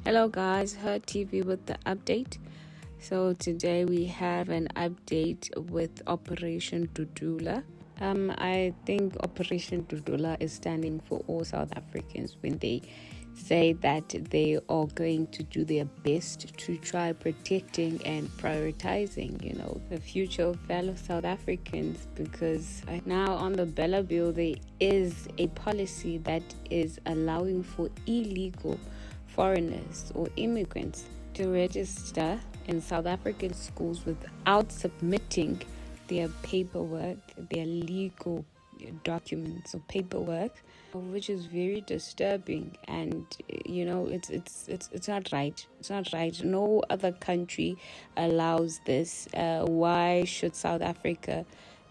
Hello guys, H.E.R TV with the update. So today we have an update with Operation Dudula. I think Operation Dudula is standing for all South Africans when they say that they are going to do their best to try protecting and prioritizing, the future of fellow South Africans, because right now on the Bela Bill there is a policy that is allowing for illegal foreigners or immigrants to register in South African schools without submitting their paperwork, their legal documents or paperwork, which is very disturbing. And it's not right. It's not right. No other country allows this. Why should South Africa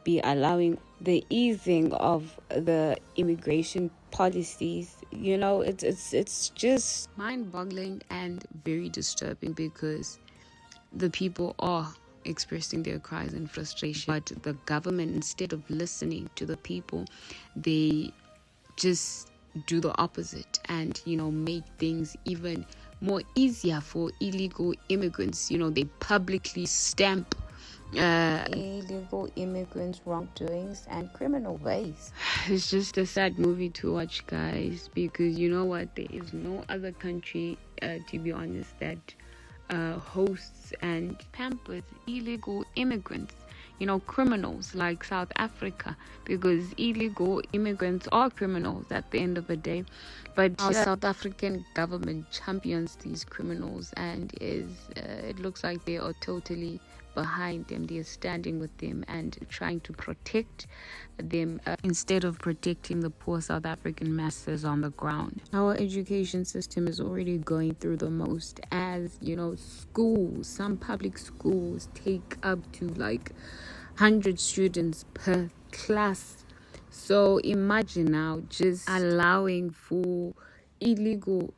be allowing the easing of the immigration policies? It's just mind-boggling and very disturbing, because the people are expressing their cries and frustration, but the government, instead of listening to the people, they just do the opposite and make things even more easier for illegal immigrants. They publicly stamp illegal immigrants' wrongdoings and criminal ways. It's just a sad movie to watch, guys, because you know what, there is no other country, to be honest, that hosts and pampers illegal immigrants, criminals like South Africa, because illegal immigrants are criminals at the end of the day. But our South African government champions these criminals and it looks like they are totally behind them. They are standing with them and trying to protect them instead of protecting the poor South African masses on the ground. Our education system is already going through the most, as schools, some public schools take up to like 100 students per class. So imagine now just allowing for illegal,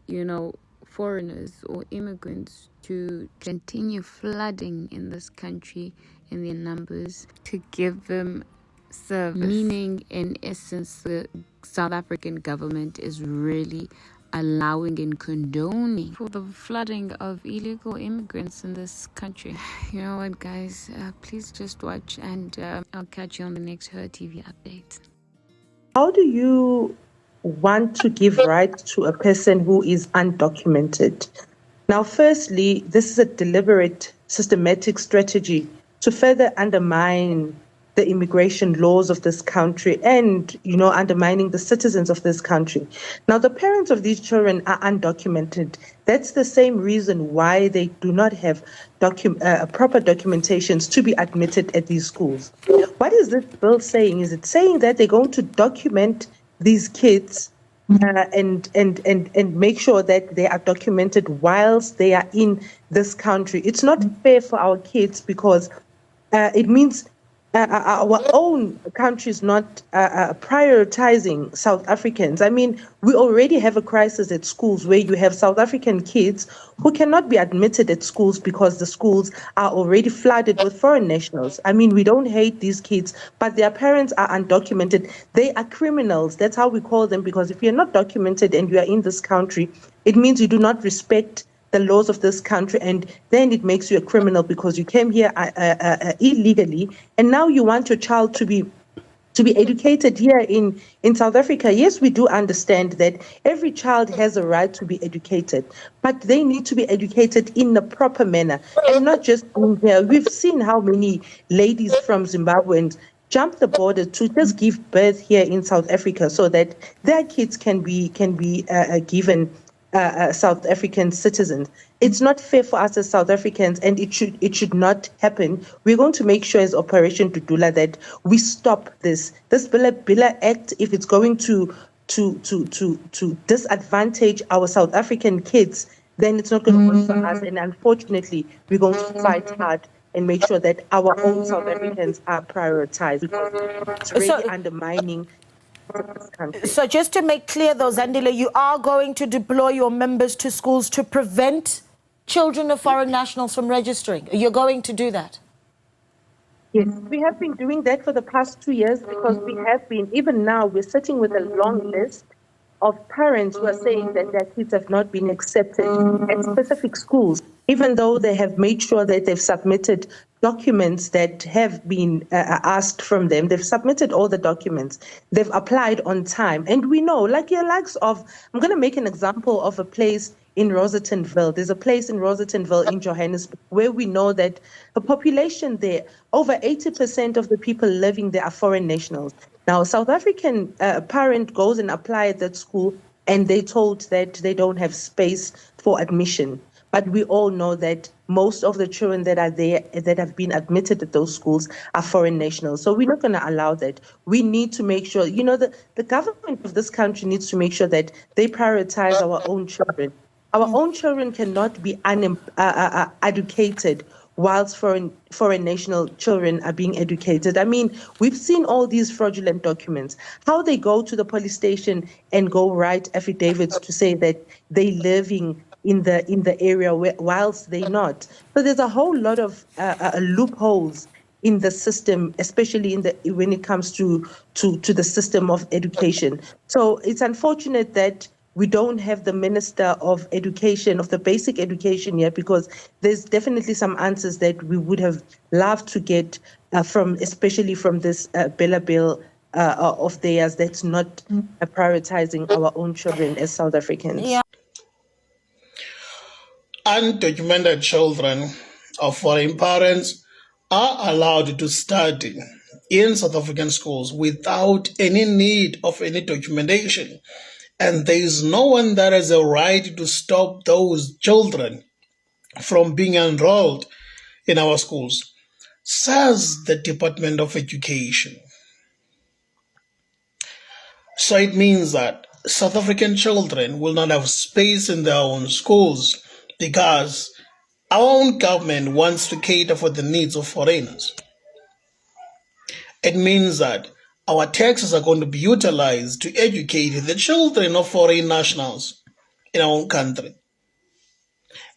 foreigners or immigrants to continue flooding in this country in their numbers, to give them service. Meaning, in essence, the South African government is really allowing and condoning for the flooding of illegal immigrants in this country. You know what, guys? Please just watch, and I'll catch you on the next H.E.R TV update. How do you want to give rights to a person who is undocumented? Now, firstly, this is a deliberate, systematic strategy to further undermine the immigration laws of this country and, undermining the citizens of this country. Now, the parents of these children are undocumented. That's the same reason why they do not have proper documentations to be admitted at these schools. What is this bill saying? Is it saying that they're going to document these kids and make sure that they are documented whilst they are in this country? It's not fair for our kids, because it means our own country is not prioritizing South Africans. I mean, we already have a crisis at schools where you have South African kids who cannot be admitted at schools because the schools are already flooded with foreign nationals. I mean, we don't hate these kids, but their parents are undocumented. They are criminals. That's how we call them, because if you're not documented and you are in this country, it means you do not respect the laws of this country, and then it makes you a criminal because you came here illegally, and now you want your child to be educated here in South Africa. Yes, we do understand that every child has a right to be educated, but they need to be educated in the proper manner and not just in here. We've seen how many ladies from Zimbabweans jump the border to just give birth here in South Africa so that their kids can be given South African citizens. It's not fair for us as South Africans, and it should not happen. We're going to make sure as Operation Dudula that we stop this Bela Act. If it's going to disadvantage our South African kids, then it's not going to work for us. And unfortunately, we're going to fight hard and make sure that our own South Africans are prioritized, because it's really undermining. So just to make clear though, Zandile, you are going to deploy your members to schools to prevent children of foreign nationals from registering. You're going to do that? Yes, we have been doing that for the past 2 years, because we have been, even now, we're sitting with a long list of parents who are saying that their kids have not been accepted at specific schools, even though they have made sure that they've submitted documents that have been asked from them. They've submitted all the documents. They've applied on time. And we know, like your likes of, I'm going to make an example of a place in Rosettenville. There's a place in Rosettenville in Johannesburg where we know that the population there, over 80% of the people living there are foreign nationals. Now, a South African parent goes and applies at that school, and they told that they don't have space for admission. But we all know that most of the children that are there, that have been admitted at those schools, are foreign nationals. So we're not going to allow that. We need to make sure, the government of this country needs to make sure that they prioritize our own children. Our own children cannot be educated whilst foreign national children are being educated. I mean, we've seen all these fraudulent documents, how they go to the police station and go write affidavits to say that they're living in the area whilst they're not. So there's a whole lot of loopholes in the system, especially when it comes to the system of education. So it's unfortunate that we don't have the Minister of Education, of the basic education here, because there's definitely some answers that we would have loved to get especially from this Bela Bill of theirs that's not prioritizing our own children as South Africans. Yeah. Undocumented children of foreign parents are allowed to study in South African schools without any need of any documentation. And there is no one that has a right to stop those children from being enrolled in our schools, says the Department of Education. So it means that South African children will not have space in their own schools because our own government wants to cater for the needs of foreigners. It means that our taxes are going to be utilized to educate the children of foreign nationals in our own country.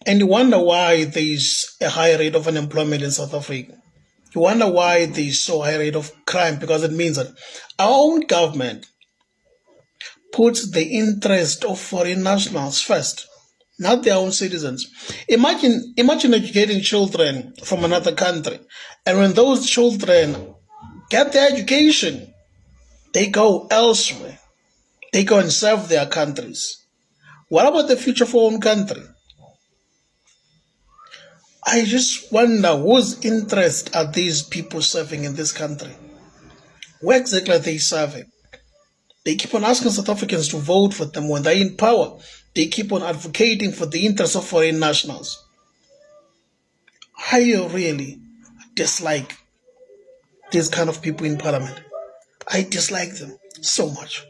And you wonder why there is a high rate of unemployment in South Africa. You wonder why there is so high rate of crime, because it means that our own government puts the interest of foreign nationals first, not their own citizens. Imagine educating children from another country, and when those children get their education, they go elsewhere. They go and serve their countries. What about the future of our own country? I just wonder whose interest are these people serving in this country? Where exactly are they serving? They keep on asking South Africans to vote for them when they're in power. They keep on advocating for the interests of foreign nationals. I really dislike these kind of people in parliament. I dislike them so much.